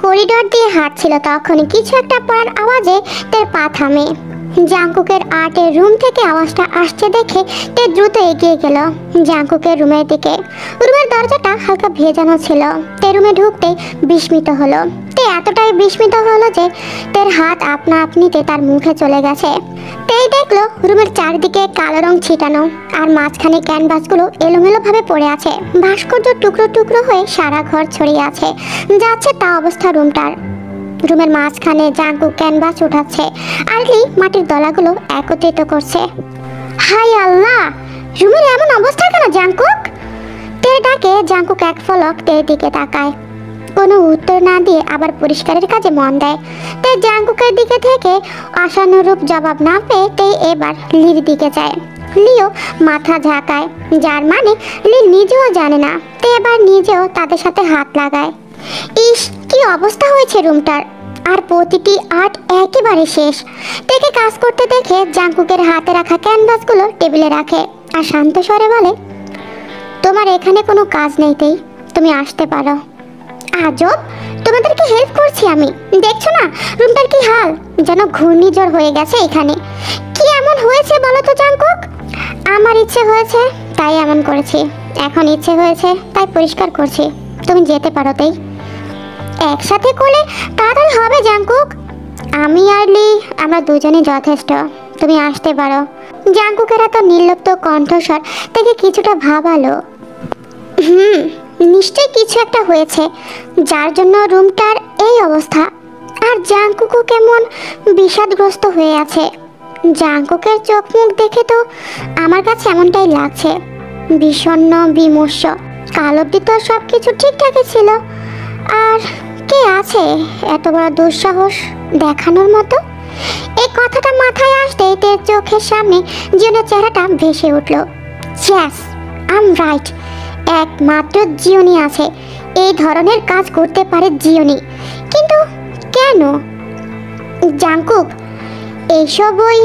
Corridor দিয়ে হাঁটছিল তখনই কিছু একটা পড়ার আওয়াজে তার পা থামে। জাংকুকের আর্টের রুম থেকে আওয়াজটা আসছে দেখে তে দ্রুত এগিয়ে গেল জাংকুকের রুমের দিকে। রুমের দরজাটা হালকা ভেজানো ছিল। তে রুমে ঢুকতেই বিস্মিত হলো। তে এতটাই বিস্মিত হলো যে তার হাত আপনা আপনিতে তার মুখে চলে গেছে। তেই দেখলো রুমের চারিদিকে কালো রং ছিটানো আর মাঝখানে ক্যানভাসগুলো এলোমেলোভাবে পড়ে আছে। ভাস্কর্য টুকরো টুকরো হয়ে সারা ঘর ছড়িয়ে আছে। যাচ্ছে তা অবস্থা রুমটার। রুমের মাঝখানে জাংকুক ক্যানভাস উঠাচ্ছে আর লি মাটির দলাগুলো একত্রিত করছে। হাই আল্লাহ, রুমের এমন অবস্থা কেন জাংকুক? তের ডাকে জাংকুক এক পলক তের দিকে তাকায়। কোনো উত্তর না দিয়ে আবার পরিষ্কারের কাজে মন দেয়। তে জাংকুকের দিকে থেকে আশানুরূপ জবাব না পেয়ে তে এবার লির দিকে যায়। লিও মাথা ঝাঁকায়, যার মানে লি নিজেও জানে না। তে এবার নিজেও তাদের সাথে হাত লাগায়। ইস, কি অবস্থা হয়েছে রুমটার! আর প্রতিটি আর্ট একেবারে শেষ। তেকে কাজ করতে দেখে জাংকুকের হাতে রাখা ক্যানভাসগুলো টেবিলে রাখে আর শান্ত স্বরে বলে, তোমার এখানে কোনো কাজ নেই তেই, তুমি আসতে পারো। আজব, তোমাদেরকে হেল্প করছি আমি, দেখছো না রুমটার কি হাল? যেন ঘূর্ণিঝড় হয়ে গেছে এখানে। কি এমন হয়েছে বলো তো জাংকুক? আমার ইচ্ছে হয়েছে তাই এমন করেছি, এখন ইচ্ছে হয়েছে তাই পরিষ্কার করছি। তুমি যেতে পারো তেই। একসাথে করলে তাড়াতাড়ি হবে জাংকুক। আমি আর লি আমরা দুজনে যথেষ্ট, তুমি আসতে পারো। জাংকুকের এত নির্লিপ্ত কণ্ঠস্বর থেকে কিছুটা ভাবালো। নিশ্চয়ই কিছু একটা হয়েছে যার জন্য রুমটার এই অবস্থা। আর জাংকুকও কেমন বিষাদগ্রস্ত হয়ে আছে। জাংকুকের চোখ মুখ দেখে তো আমার কাছে এমনটাই লাগছে, বিষণ্ণ বিমর্ষ। কাল অবধি তো সব কিছু ঠিকঠাকই ছিল। আর কে আছে এত বড় দুঃসাহস দেখানোর মতো? এই কথাটা মাথায় আসতেই তের চোখের সামনে জিওনের চেহারাটা ভেসে উঠল। ইয়েস, আই এম রাইট, একমাত্র জিওনি আছে এই ধরনের কাজ করতে পারে। জিওনি, কিন্তু কেন? জাংকুক, এইসব ওই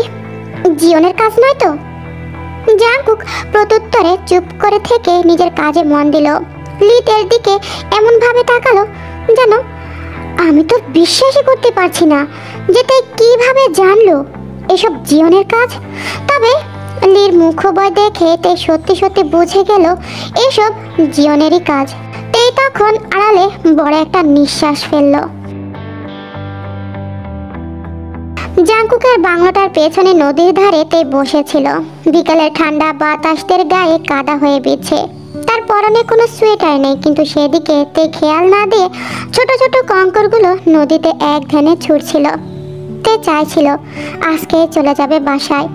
জিওনের কাজ নয় তো? জাংকুক প্রত্যুত্তরে চুপ করে থেকে নিজের কাজে মন দিল। লিতের দিকে এমনভাবে তাকালো যেন আমি তো বিশ্বাসই করতে পারছি না যে তাই কিভাবে জানলো এসব জিওনের কাজ। তবে লির মুখবয় দেখে তে সত্যি সত্যি বুঝে গেল এসব জিওনেরই কাজ। তেই তখন আড়ালে বড় একটা নিঃশ্বাস ফেলল। জাংকুকের বাংলোটার পেছনে নদীর ধারে তে বসেছিল। বিকালের ঠান্ডা বাতাসের গায়ে কাদা হয়ে বিচ্ছে। তার পরনে কোনো সোয়েটার নেই, কিন্তু সেদিকে তে খেয়াল না দিয়ে ছোট ছোট কঙ্করগুলো নদীতে এক ধ্যানে ছুটছিল। তে চাইছিল আজকে চলে যাবে বাসায়।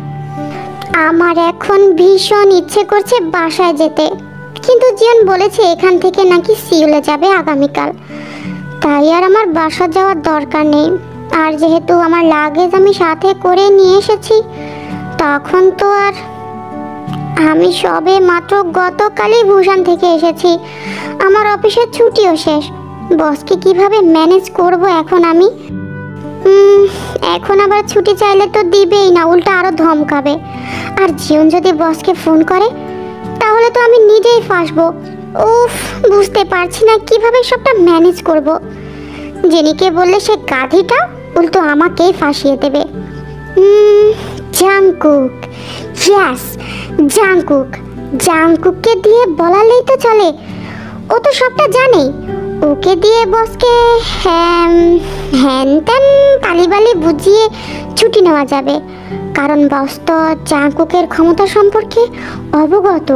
আমার এখন ভীষণ ইচ্ছে করছে বাসায় যেতে, কিন্তু জিয়ন বলেছে এখান থেকে নাকি সিউলে যাবে আগামীকাল। তাই আর আমার বাসা যাওয়ার দরকার নেই। আর যেহেতু আমার লাগেজ আমি সাথে করে নিয়ে এসেছি, তখন তো আর আমি সবে মাত্র গতকালই ভুসান থেকে এসেছি। আমার অফিসের ছুটিও শেষ। বসকে কিভাবে ম্যানেজ করব এখন আমি? এখন আবার ছুটি চাইলে তো দিবেই না, উল্টা আরো ধমকাবে। আর জিয়ন যদি বসকে ফোন করে তাহলে তো আমি নিজেই ফাঁসবো। উফ, বুঝতে পারছি না কিভাবে সবটা ম্যানেজ করব। জেনিকে বললে সে গাধিটা উল্টো আমাকেই ফাঁসিয়ে দেবে। Jungkook, yes Jungkook. জাংকুককে দিয়ে বলালেই তো চলে, ও তো সবটা জানে। ওকে দিয়ে বসকে হ্যান ত্যান তালিবালি বুঝিয়ে ছুটি নেওয়া যাবে, কারণ বস তো জাংকুকের ক্ষমতা সম্পর্কে অবগত।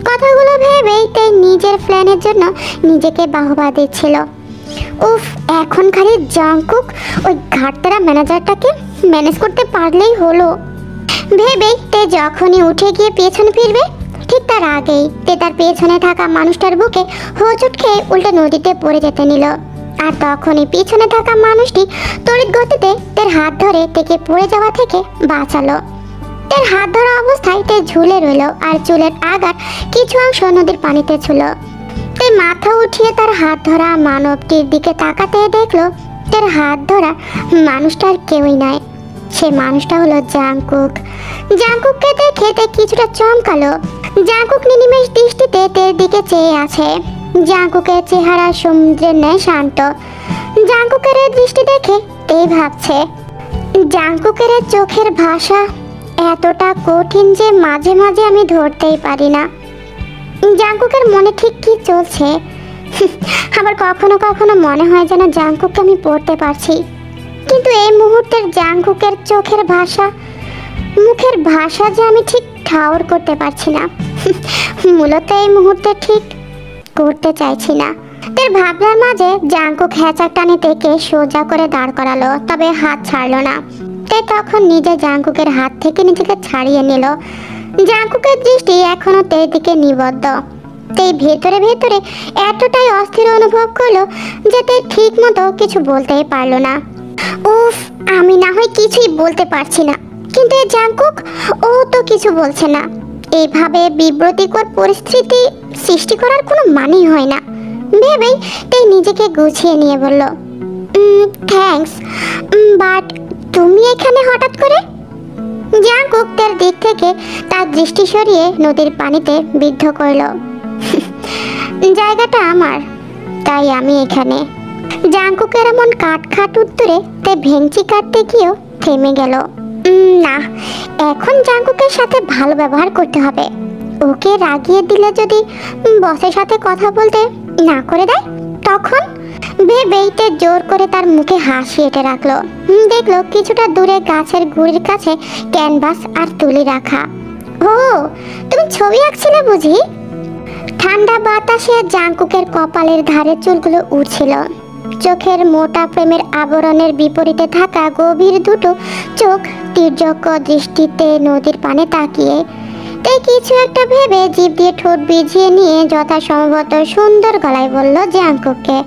কথাগুলো ভেবেই তাই নিজের প্ল্যানের জন্য নিজেকে বাহবা দিচ্ছিল। উফ, এখন খালি জাংকুক ওই ঘাটতারা ম্যানেজারটাকে ম্যানেজ করতে পারলেই হলো ভেবেই তে যখনই উঠে গিয়ে পেছনে ফিরবে, ঠিক তার আগেই তে তার পেছনে থাকা মানুষটার বুকে হোঁচট খেয়ে উল্টে নদীতে পড়ে যেতে নিল। আর তখনই পিছনে থাকা মানুষটি তড়িৎ গতিতে তের হাত ধরে তেকে পড়ে যাওয়া থেকে বাঁচালো। তের হাত ধরা অবস্থায় তে ঝুলে রইল আর চুলের আগার কিছু অংশ নদীর পানিতে ছিল। তে মাথা উঠিয়ে তার হাত ধরা মানবটির দিকে তাকাতে দেখলো তের হাত ধরা মানুষটার কেউই নাই। সে মানুষটা হলো জাংকুক। জাংকুককে দেখে তে কিছুটা চমকালো। জাংকুক নিনিমেষ দৃষ্টিতে তের দিকে চেয়ে আছে। জাংকুকের চেহারা সমুদ্রের ন্যায় শান্ত। জাঙ্কুকের দৃষ্টি দেখে তে ভাবছে জাঙ্কুকের চোখের ভাষা এতটা কঠিন যে মাঝে মাঝে আমি ধরতেই পারি না। জাঙ্কুকের মনে ঠিক কি চলছে। আবার কখনো কখনো মনে হয় যেন জাঙ্কুককে আমি পড়তে পারছি, কিন্তু এই মুহূর্তের জাঙ্কুকের চোখের ভাষা, মুখের ভাষা যে আমি ঠিক ঠাউর করতে পারছি না। মূলত এই মুহূর্তে ঠিক করতে চাইছি না। তার ভাবনার মাঝে জাঙ্কুক হ্যাচাক টানে তেকে সোজা করে দাঁড় করালো, তবে হাত ছাড়লো না। তে তখন নিজে জাঙ্কুকের হাত থেকে নিজেকে ছাড়িয়ে নিল। জাঙ্কুকের দৃষ্টি এখনো তের দিকে নিবদ্ধ। তে ভেতরে ভেতরে এতটাই অস্থির অনুভব করলো যে তে ঠিক মতো কিছু বলতেই পারলো না। উফ, আমি না হয় কিছুই বলতে পারছি না, কিন্তু এই জাঙ্কুক ও তো কিছু বলছে না। এইভাবে বিব্রতিকর পরিস্থিতি সৃষ্টি করার কোনো মানেই হয় না ভেবেই তাই নিজেকে গুছিয়ে নিয়ে বলল, থ্যাঙ্কস, বাট তুমি এখানে হঠাৎ করে? জাঙ্কুক তার দিক থেকে তার দৃষ্টি সরিয়ে নদীর পানিতে বিদ্ধ করল। জায়গাটা আমার, তাই আমি এখানে। জাঙ্কুকের এমন কাটখাট উত্তরে তে ভেঙচি কাটতে গিয়েও থেমে গেল। না, এখন জাঙ্কুকের সাথে ভালো ব্যবহার করতে হবে। ওকে রাগিয়ে দিলে যদি বসের সাথে কথা বলতে না করে দেয় তখন ভেবেই তে জোর করে তার মুখে হাসি এঁটে রাখলো। দেখলো কিছুটা দূরে গাছের গুড়ির কাছে ক্যানভাস আর তুলি রাখা। ও, তুমি ছবি আঁকছিলে বুঝি? ঠান্ডা বাতাসে জাঙ্কুকের কপালের ধারে চুলগুলো উড়ছিল। চোখের মোটা প্রেমের আবরণের বিপরীতে থাকা গভীর দুটো চোখ তীর্যক দৃষ্টিতে নদীর পানে তাকিয়ে তাই কিছু একটা ভেবে জিভ দিয়ে ঠোঁট ভিজিয়ে নিয়ে যথাসম্ভবত সুন্দর গলায় বলল জাঙ্কুককে,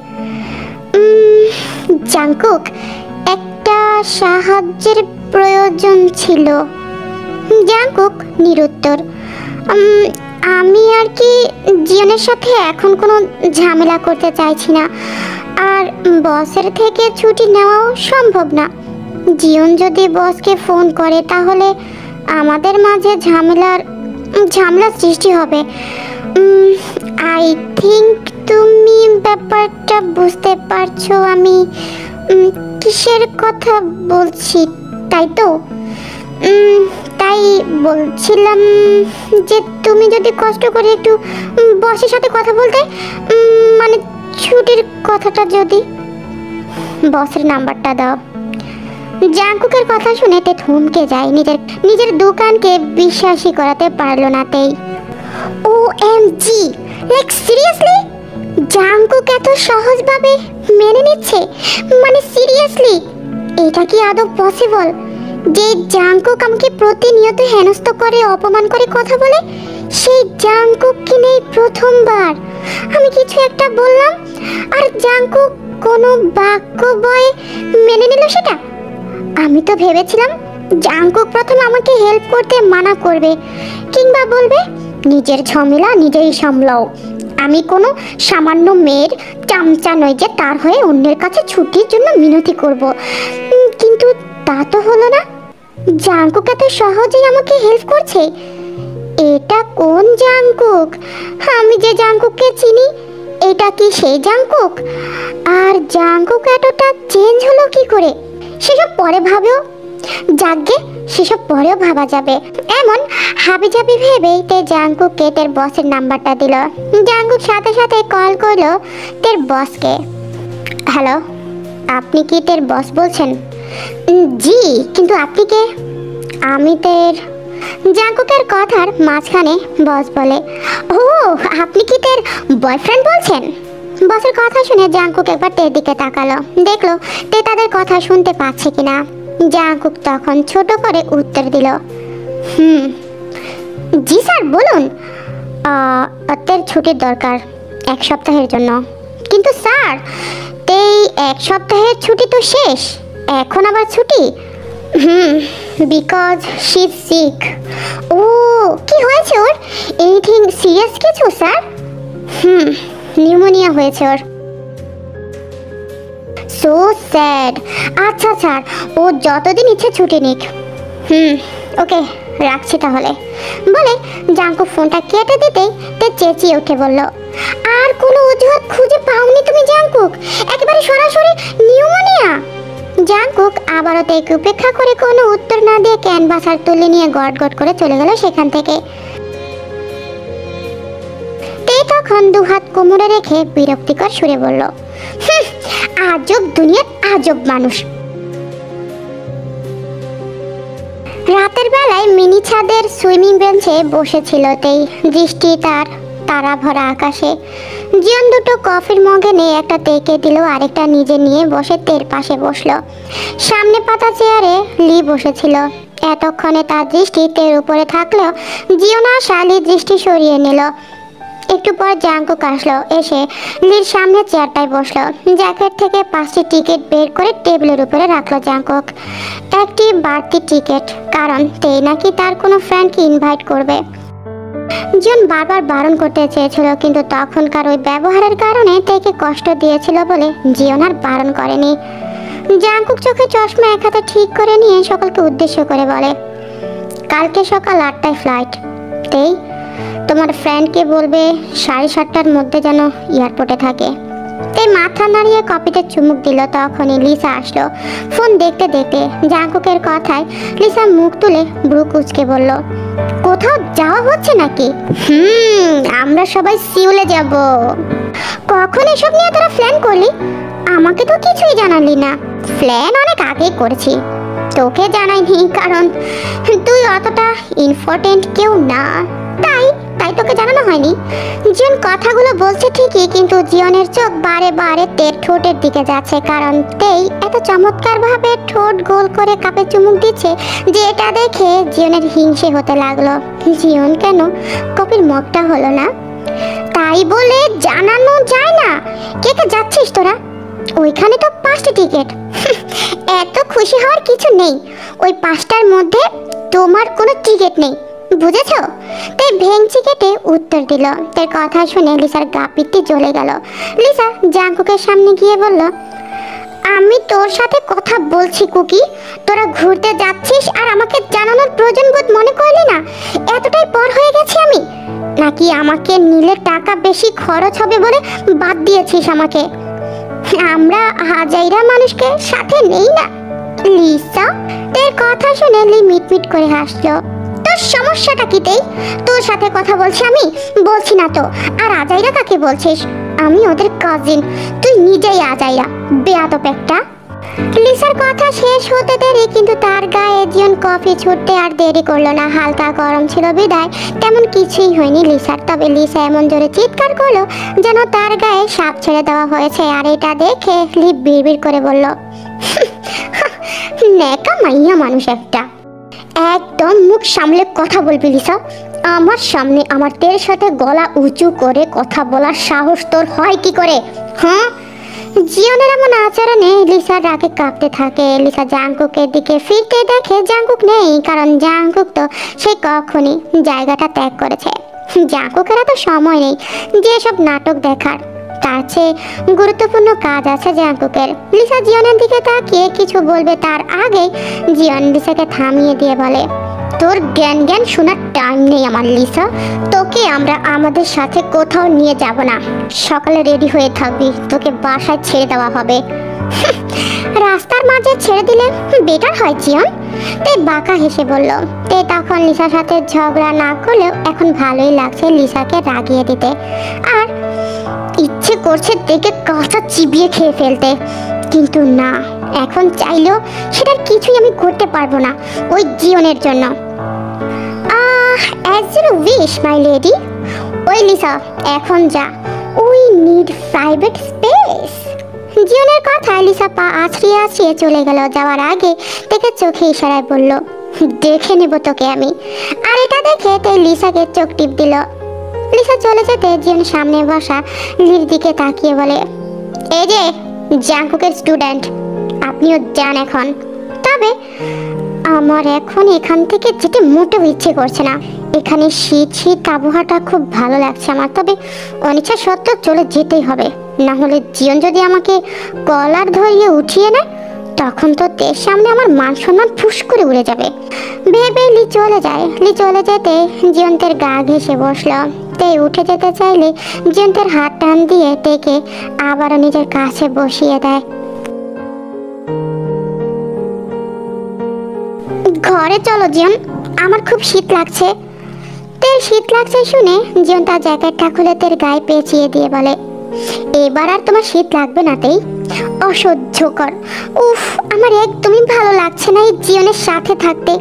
জাঙ্কুক, একটা সাহায্যের প্রয়োজন ছিল। জাঙ্কুক নিরুত্তর। আমি আর কি জিয়নের সাথে এখন কোনো ঝামেলা করতে চাইছি না, আর বসের থেকে ছুটি নেওয়াও সম্ভব না। জিয়ন যদি বসকে ফোন করে তাহলে আমাদের মাঝে ঝামেলার সৃষ্টি হবে। আই থিঙ্ক তুমি ব্যাপারটা বুঝতে পারছো আমি কিসের কথা বলছি, তাই তো? তাই বলছিলাম যে তুমি যদি কষ্ট করে একটু বসের সাথে কথা বলতে, মানে ছুটির কথাটা যদি। বসের নাম্বারটা দাও। জাঙ্কুকের কথা শুনে তে থমকে যায়। নিজের দোকানকে বিশ্বাসই করাতে পারলো না তেই। OMG, like seriously? জাঙ্কুক এত সহজভাবে মেনে নিচ্ছে? মানে সিরিয়াসলি, এটা কি আদৌ পসিবল যে জাঙ্কুক আমাকে প্রতিনিয়ত হেনস্থ করে, অপমান করে কথা বলে? সেই জাঙ্কুক কিনে প্রথমবার আমি কিছু একটা বললাম আর জাঙ্কুক কোনো বাক্য বয়ে মেনে নিল সেটা। আমি তো ভেবেছিলাম জাঙ্কুক প্রথম আমাকে হেল্প করতে মানা করবে, কিংবা বলবে নিজের ঝামেলা নিজেই সামলাও। আমি কোনো সামান্য মেয়ের চামচা নই যে তার হয়ে অন্যের কাছে ছুটির জন্য মিনতি করব। কিন্তু তা তো হলো না। জাঙ্কুক এত সহজেই আমাকে হেল্প করছে। এটা কোন জাঙ্কুক? আমি যে জাঙ্কুককে চিনি, এটা কি সেই জাঙ্কুক? আর জাঙ্কুক এতটা চেঞ্জ হলো কি করে? সেসব পরে ভাবেও, যাকগে সেসব পরেও ভাবা যাবে। এমন হাবিজাবি ভেবেই তে জাঙ্কুককে তের বসের নাম্বারটা দিল। জাঙ্কুক সাথে সাথে কল করলো তের বসকে। হ্যালো, আপনি কি তের বস বলছেন? জি, কিন্তু আপনি কে? আমি তের। জাঙ্কুকের কথার মাঝখানে বস বলে, ও আপনি কি তের বয়ফ্রেন্ড বলছেন? বসের কথা শুনে জাঙ্কুক একবার তের দিকে তাকালো, দেখলো তে তাদের কথা শুনতে পাচ্ছে কিনা। জাঙ্কুক তখন ছোট করে উত্তর দিল, জি স্যার বলুন। তের ছুটির দরকার 1 সপ্তাহের জন্য। কিন্তু স্যার, এই 1 সপ্তাহের ছুটি তো শেষ, এখন আবার ছুটি? Because she is sick. ও, কি হয়েছে ওর? এনিথিং সিরিয়াস কিছু স্যার? নিউমোনিয়া হয়েছে ওর। So sad. আচ্ছা স্যার, ও যতদিন ইচ্ছে ছুটি নিক। ওকে, রাখছি তাহলে বলে জাঙ্কুক ফোনটা কেটে দিতেই তে চেঁচিয়ে উঠে বলল, আর কোনো অজুহাত খুঁজে পাওনি তুমি জাঙ্কুক? একেবারে সরাসরি আবারও তেকে উপেক্ষা করে কোনো উত্তর না দিয়ে ক্যানভাস আর তুলে নিয়ে গট গট করে চলে গেল সেখান থেকে। তে তখন দুহাত কোমরে রেখে বিরক্তিকর সুরে বলল, আজব দুনিয়ার আজব মানুষ। রাতের বেলায় মিনি ছাদের সুইমিং বেঞ্চে বসেছিল তেই, দৃষ্টি তার তারা ভরা আকাশে। জিয়ন দুটো কফির মগে নিয়ে একটা তেকে দিল, আরেকটা নিজে নিয়ে বসে তের পাশে বসলো। সামনে পাতা চেয়ারে লি বসেছিল। এতক্ষণে তার দৃষ্টি তের উপরে থাকলেও জিয়ন আর শালির দৃষ্টি সরিয়ে নিল। একটু পর জাঙ্কুক আসলো, এসে লির সামনে চেয়ারটায় বসলো। জ্যাকেট থেকে 5টি টিকিট বের করে টেবিলের উপরে রাখলো জাঙ্কুক। একটি বাড়তি টিকিট, কারণ তেই নাকি তার কোনো ফ্রেন্ডকে ইনভাইট করবে। জিয়ন বারবার বারণ করতে চেয়েছিল, কিন্তু তখনকার ওই ব্যবহারের কারণে তেকে কষ্ট দিয়েছিল বলে জিয়ন আর বারণ করেনি। জাঙ্কুক চোখে চশমা এক হাতে ঠিক করে নিয়ে সকলকে উদ্দেশ্য করে বলে, কালকে সকাল 8টায় ফ্লাইট। তেই তোমার ফ্রেন্ডকে বলবে 7:30টার মধ্যে যেন এয়ারপোর্টে থাকে। তাই মাথা নাড়িয়ে কপিতে চুমুক দিল। তখনই লিসা আসলো। ফোন দেখতে দেখতে জাঙ্কুকের কথায় লিসা মুখ তুলে ব্রু কুঁচকে বলল, কোথাও যাওয়া হচ্ছে নাকি? আমরা সবাই সিউলে যাব। কখন এসব নিয়ে তোরা প্ল্যান করলি? আমাকে তো কিছুই জানালি না। প্ল্যান অনেক আগেই করেছি, তোকে জানাইনি কারণ তুই অতটা ইম্পর্টেন্ট কেউ না, তাই তোকে জানানো হয়নি। জিয়ন কথাগুলো বলছে ঠিকই, কিন্তু জিয়নের চোখ বারে বারে তের ঠোঁটের দিকে যাচ্ছে, কারণ তেই এত চমৎকার ভাবে ঠোঁট গোল করে কাপে চুমুক দিচ্ছে যে এটা দেখে জিয়নের হিংসে হতে লাগলো। জিয়ন কেন কপির মগটা হলো না? তাই বলে জানানো যায় না। কে কে যাচ্ছিস তোরা? ওইখানে তো 5টি টিকিট। এত খুশি হওয়ার কিছু নেই, ওই 5টার মধ্যে তোমার কোনো টিকিট নেই, বুঝেছ? তাই ভেংচি কেটে উত্তর দিল। তার কথা শুনে লিসার গা পিত্তি জ্বলে গেল। লিসা জাঙ্কুকের সামনে গিয়ে বলল, আমি তোর সাথে কথা বলছি কুকি, তোরা ঘুরতে যাচ্ছিস আর আমাকে জানানোর প্রয়োজন বোধ মনে করলি না? এতটাই পর হয়ে গেছি আমি, নাকি আমাকে নিলে টাকা বেশি খরচ হবে বলে বাদ দিয়েছিস আমাকে? আমরা হাজাইরা মানুষকে সাথে নেই না। লিসা, তার কথা শুনে লি মিটমিট করে হাসলো। তোর সমস্যাটা কি? তোর সাথে কথা বলছি আমি, বলছি না তো। আর আজাইরা কাকে বলছিস? আমি ওদের কাজিন, তুই নিজেই আজাইরা, বেয়াদব একটা। লিসার কথা শেষ হতে দেরি, কিন্তু তার গায়ে জিয়ন কফি ছুটতে আর দেরি করলো না। হালকা গরম ছিল বিদায় তেমন কিছুই হয়নি লিসার। তবে লিসা এমন জোরে চিৎকার করলো যেন তার গায়ে সাপ ছেড়ে দেওয়া হয়েছে। আর এটা দেখে লিপ বিড়বিড় করে বলল, নেকা মাইয়া মানুষ একটা। একদম মুখ সামলে কথা বলবি লিসা। আমার সামনে আমার তের সাথে গলা উঁচু করে কথা বলার সাহস তোর হয় কি করে? হ্যাঁ? জিয়নের এমন আচরণে লিসার রাগে কাঁপতে থাকে। লিসা জাঙ্কুকের দিকে ফিরতে দেখে জাঙ্কুক নেই, কারণ জাঙ্কুক তো সে কখনই জায়গাটা ত্যাগ করেছে। জাঙ্কুকের এত সময় নেই যেসব নাটক দেখার, তার চেয়ে গুরুত্বপূর্ণ কাজ আছে জাঙ্কুকের। লিসা জিয়নের দিকে তাকিয়ে কিছু বলবে তার আগেই জিয়ন লিসাকে থামিয়ে দিয়ে বলে, তোর জ্ঞান শোনার টাইম নেই আমার লিসা। তোকে আমরা আমাদের সাথে কোথাও নিয়ে যাব না। সকালে রেডি হয়ে থাকবি, তোকে বাসায় ছেড়ে দেওয়া হবে। রাস্তার মাঝে ছেড়ে দিলে বেটার হয় জিয়ন, তাই বাঁকা হেসে বলল। তে তখন লিসার সাথে ঝগড়া না করলেও এখন ভালোই লাগছে লিসাকে রাগিয়ে দিতে, আর ইচ্ছে করছে দেখে কাঁচা চিবিয়ে খেয়ে ফেলতে। কিন্তু না, এখন চাইলেও সেটার কিছুই আমি করতে পারবো না ওই জিয়নের জন্য। as you wish my lady. ওই লিসা, এখন যা, উই নিড প্রাইভেট স্পেস। জিয়নের কথায় লিসা পা আছড়িয়ে আছড়িয়ে চলে গেল। যাওয়ার আগে দেখে চোখে ইশারায় বলল, দেখে নেব তোকে আমি। আর এটা দেখে তাই লিসাকে চোখ টিপ দিল। লিসা চলে যেতে জিয়ন সামনে বসা লির দিকে তাকিয়ে বলে, এই যে জাঙ্কুকের স্টুডেন্ট, আপনিও যান এখন। তবে আমার এখন এখান থেকে যেতে মোটেও ইচ্ছে করছে না। এখানে শীত শীত আবহাওয়াটা খুব ভালো লাগছে আমার, তবে অনিচ্ছা সত্ত্বেও চলে যেতেই হবে। না হলে জিয়ন যদি আমাকে কলার ধরিয়ে উঠিয়ে নেয়, তখন তো তের সামনে আমার মান সম্মান ফুস করে উড়ে যাবে। ভেবে লি চলে যায়। লি চলে যেতে জিয়ন্তের গা ঘেঁষে বসলো। তে উঠে যেতে চাইলে জিয়ন্তের হাত টান দিয়ে তেকে আবারও নিজের কাছে বসিয়ে দেয়। ঘরে চলো জিয়ন, আমার খুব শীত লাগছে। তের শীত লাগছে শুনে জিয়ন তার জ্যাকেটটা খুলে তের গায়ে পেঁচিয়ে দিয়ে বলে, এবার আর তোমার শীত লাগবে না তেই। অসহ্যকর, উফ, আমার একদমই ভালো লাগছে না এই জিয়নের সাথে থাকতে।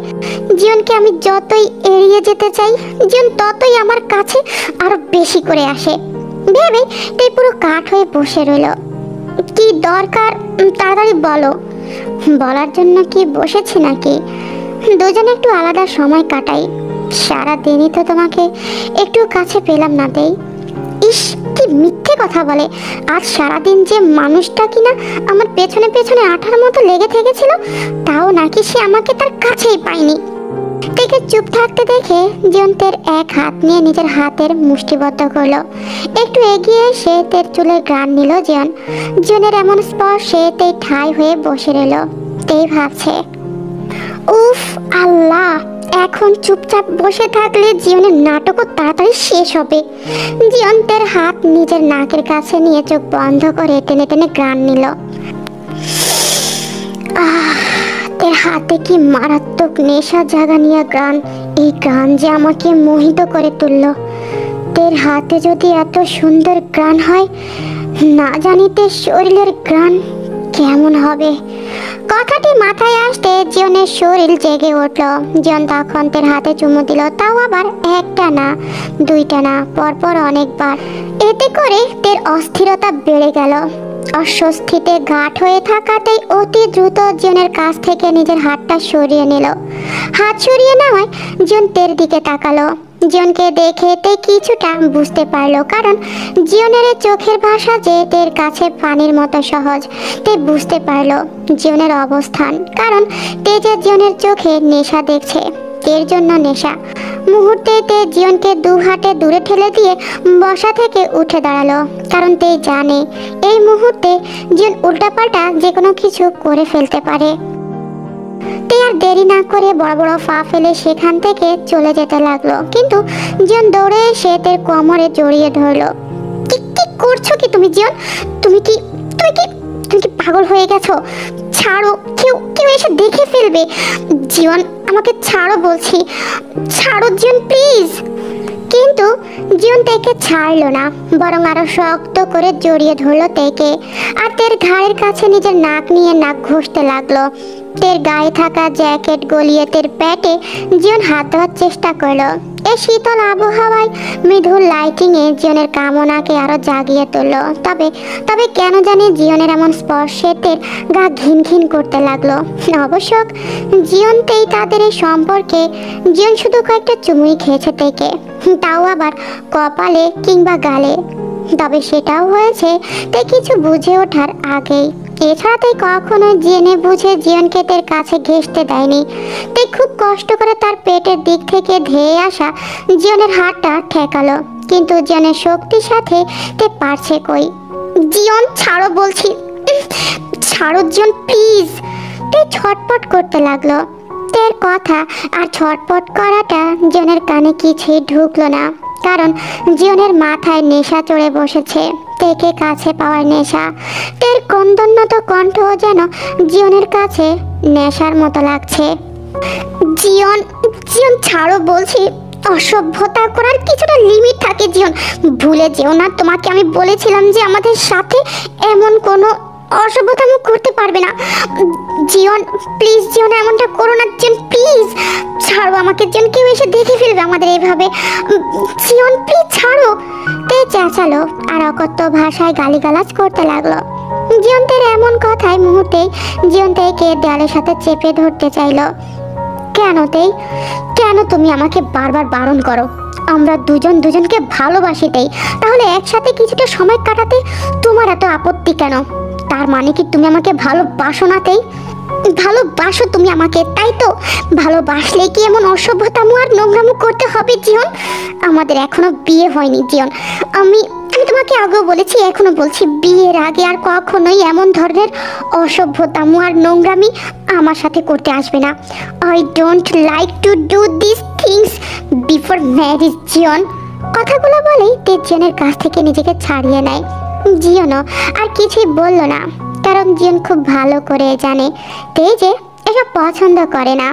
জিয়নকে আমি যতই এড়িয়ে যেতে চাই, জিয়ন ততই আমার কাছে আরো বেশি করে আসে। ভেবে তেই পুরো কাঠ হয়ে বসে রইল। কি দরকার তাড়াতাড়ি বলো। বলার জন্য কি বসেছি নাকি? দুজনে একটু আলাদা সময় কাটাই। সারা দিনই তো তোমাকে একটু কাছে পেলাম না তেই। ইস, কি মিথ্যে কথা বলে। আজ সারাদিন যে মানুষটা কিনা আমার পেছনে পেছনে আঠার মতো লেগে থেকেছিল, তাও নাকি সে আমাকে তার কাছেই পায়নি। তেকে চুপ থাকতে দেখে জিয়ন তের এক হাত নিয়ে নিজের হাতের মুষ্টিবদ্ধ করলো। একটু এগিয়ে এসে তের চুলের ঘ্রাণ নিল জিয়ন। জিয়নের এমন স্পর্শে তেই ঠাই হয়ে বসে রইল। তেই ভাবছে, উফ আল্লাহ, এখন চুপচাপ বসে থাকলে জিয়নের নাটকও তাড়াতাড়ি শেষ হবে। জিয়ন তের হাত নিজের নাকের কাছে নিয়ে চোখ বন্ধ করে টেনে টেনে ঘ্রাণ নিল। তের হাতে কি মারাত্মক নেশা জাগানিয়া ঘ্রাণ। এই ঘ্রাণ যে আমাকে মোহিত করে তুলল। তের হাতে যদি এত সুন্দর ঘ্রাণ হয়, না জানিতে শরীরের ঘ্রাণ কেমন হবে। কথাটি মাথায় আসতে জিয়নের শরীর জেগে উঠল। জিয়ন তখন তের হাতে চুমু দিল, তাও আবার একটা না, দুইটা না, পরপর অনেকবার। এতে করে তের অস্থিরতা বেড়ে গেল। অস্বস্তিতে গাঢ় হয়ে থাকাতেই অতি দ্রুত জিয়নের কাছ থেকে নিজের হাতটা সরিয়ে নিল। হাত সরিয়ে নেওয়ায় জিয়ন তের দিকে তাকালো। জিয়নকে দেখে তে কিছুটা বুঝতে পারলো, কারণ জিয়নের চোখের ভাষা যে তের কাছে পানির মতো সহজ। তে বুঝতে পারলো জিয়নের অবস্থান, কারণ তে যে জিয়নের চোখে নেশা দেখছে, এর জন্য নেশা। মুহূর্তে তে জিয়নকে দু হাতে দূরে ঠেলে দিয়ে বসা থেকে উঠে দাঁড়ালো, কারণ তে জানে এই মুহূর্তে জিয়ন উল্টাপাল্টা যে কোনো কিছু করে ফেলতে পারে। তে আর দেরি না করে বড় বড় পা ফেলে সেখান থেকে চলে যেতে লাগলো, কিন্তু জিয়ন দৌড়ে এসে তের কোমরে জড়িয়ে ধরলো। কি কি করছো কি তুমি জিয়ন? তুমি কি পাগল হয়ে গেছো? ছাড়ো, কেউ কেউ এসে দেখে ফেলবে। জিয়ন, আমাকে ছাড়ো বলছি, ছাড়ো জিয়ন প্লিজ। কিন্তু জিয়ন তেকে ছাড়লো না, বরং আরো শক্ত করে জড়িয়ে ধরলো তেকে, আর তের ঘাড়ের কাছে নিজের নাক নিয়ে নাক ঘষতে লাগলো। তের গায়ে থাকা জ্যাকেট গলিয়ে তের পেটে জিয়ন হাত দেওয়ার চেষ্টা করলো। এই শীতল আবহাওয়ায় মৃদু লাইটিংয়ে জিয়নের কামনাকে আরো জাগিয়ে তুললো। তবে কেন জানি জিয়নের এমন স্পর্শে তের গা ঘিন ঘিন করতে লাগলো। অবশ্য জিয়নতেই তাদের এই সম্পর্কে জিয়ন শুধু কয়েকটা চুমুই খেয়েছে তেকে, তাও আবার কপালে কিংবা গালে। তবে সেটাও হয়েছে তে কিছু বুঝে ওঠার আগেই। এছাড়া তাই কখনো জেনে বুঝে জিয়নকে তের কাছে ঘেঁষতে দেয়নি। তাই খুব কষ্ট করে তার পেটের দিক থেকে ধেয়ে আসা জিয়নের হাতটা ঠেকালো, কিন্তু জিয়নের শক্তির সাথে তে পারছে কই। জিয়ন ছাড়ো বলছি, ছাড়ো জিয়ন প্লিজ। তে ছটপট করতে লাগলো। তের কথা আর ছটপট করাটা জিয়নের কানে কিছুই ঢুকলো না, কারণ জিয়নের মাথায় নেশা চড়ে বসেছে, তেকে কাছে পাওয়ার নেশা। তের কন্দন্নত কণ্ঠ যেন জিয়নের কাছে নেশার মতো লাগছে। জিয়ন ছাড়ো বলছি। অসভ্যতা করার কিছুটা লিমিট থাকে জিয়ন, ভুলে যেও না তোমাকে আমি বলেছিলাম যে আমাদের সাথে এমন কোনো অসভ্যতামো করতে পারবে না। জিয়ন প্লিজ, জিয়ন এমনটা করো না জিয়ন প্লিজ, ছাড়ো আমাকে জিয়ন, কেউ এসে দেখে ফেলবে আমাদের এইভাবে। জিয়ন প্লিজ ছাড়ো। তে চেঁচালো আর অকথ্য ভাষায় গালিগালাজ করতে লাগলো। জিয়ন্তের এমন কথায় মুহূর্তেই জিয়ন্তেকে দেয়ালের সাথে চেপে ধরতে চাইলো। কেন তুমি আমাকে বারবার বারণ করো? আমরা দুজনকে ভালোবাসি, তাহলে একসাথে কিছুটা সময় কাটাতে তোমার এত আপত্তি কেন? তার মানে কি তুমি আমাকে ভালোবাসো না? ভালোবাসো তুমি আমাকে, তাই তো? ভালোবাসলে কি এমন অসভ্যতামো আর নোংরামো করতে হবে জিয়ন? আমাদের এখনো বিয়ে হয়নি জিয়ন। আমি তোমাকে আগেও বলেছি, এখনো বলছি, বিয়ের আগে আর কখনোই এমন ধরনের অসভ্যতামো আর নোংরামি আমার সাথে করতে আসবে না। I don't like to do this things before marriage জিয়ন। কথাগুলো বলেই তে জিয়নের কাছ থেকে নিজেকে ছাড়িয়ে নেয়। জিয়নও আর কিছুই বলল না, কারণ জিয়ন খুব ভালো করে জানে তে যে এসব পছন্দ করে না।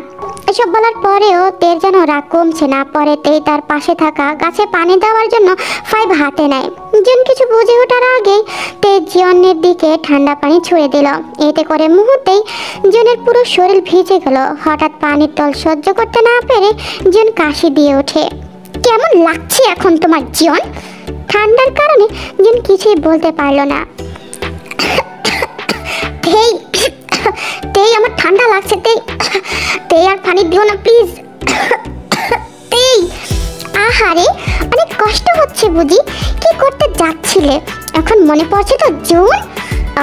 এসব বলার পরেও তের যেন রাগ কমছে না। পরে তেই তার পাশে থাকা গাছে পানি দেওয়ার জন্য 5 হাতে নেয়। জিয়ন কিছু বুঝে ওঠার আগেই তে জিয়নের দিকে ঠান্ডা পানি ছুঁড়ে দিল। এতে করে মুহূর্তেই জিয়নের পুরো শরীর ভিজে গেল। হঠাৎ পানির টল সহ্য করতে না পেরে জিয়ন কাশি দিয়ে ওঠে। কেমন লাগছে এখন তোমার জিয়ন? ঠান্ডার কারণে জিয়ন কিছুই বলতে পারল না। তেই তেই আমার ঠান্ডা লাগছে, তেই তেই আর পানি দিও না প্লিজ। তেই আহারে অনেক কষ্ট হচ্ছে বুঝি? কি করতে যাচ্ছিলে? এখন মনে পড়ছে তো জুন?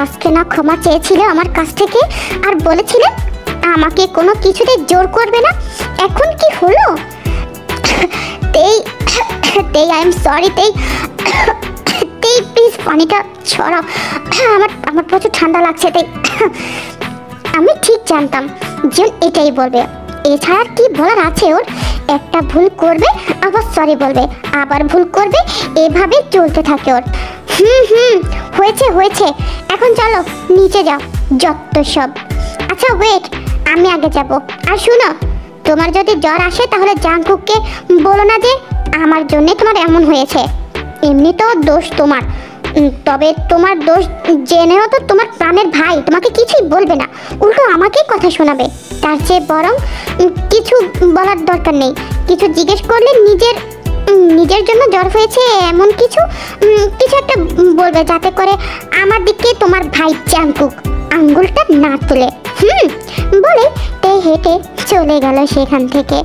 আজকে না ক্ষমা চেয়েছিলে আমার কাছ থেকে আর বলেছিলে আমাকে কোনো কিছুতে জোর করবে না, এখন কি হলো? তেই তেই আই এম সরি তেই। তেই প্লিজ পানিটা ছড়াও, আমার প্রচুর ঠান্ডা লাগছে তেই। আমি ঠিক জানতাম জিয়ন এটাই বলবে, এছাড়া কি বলার আছে ওর? একটা ভুল করবে আবার সরি বলবে, আবার ভুল করবে, এভাবে চলতে থাকে ওর। হয়েছে হয়েছে, এখন চলো নিচে যাও, যত সব। আচ্ছা ওয়েট, আমি আগে যাব। আর শুনো, তোমার যদি জ্বর আসে তাহলে জাংকুককে বলো না যে আমার জন্য তোমার এমন হয়েছে। এমনি তো দোষ তোমার, তবে তোমার দোষ জেনেও তো তোমার প্রাণের ভাই তোমাকে কিছুই বলবে না, উল্টো আমাকেই কথা শোনাবে। তার চেয়ে বরং কিছু বলার দরকার নেই, কিছু জিজ্ঞেস করলে নিজের জন্য জ্বর হয়েছে এমন কিছু একটা বলবে, যাতে করে আমার দিকে তোমার ভাই জাংকুক আঙ্গুলটা না তুলে। বলে তে হেঁটে চলে গেল সেখান থেকে।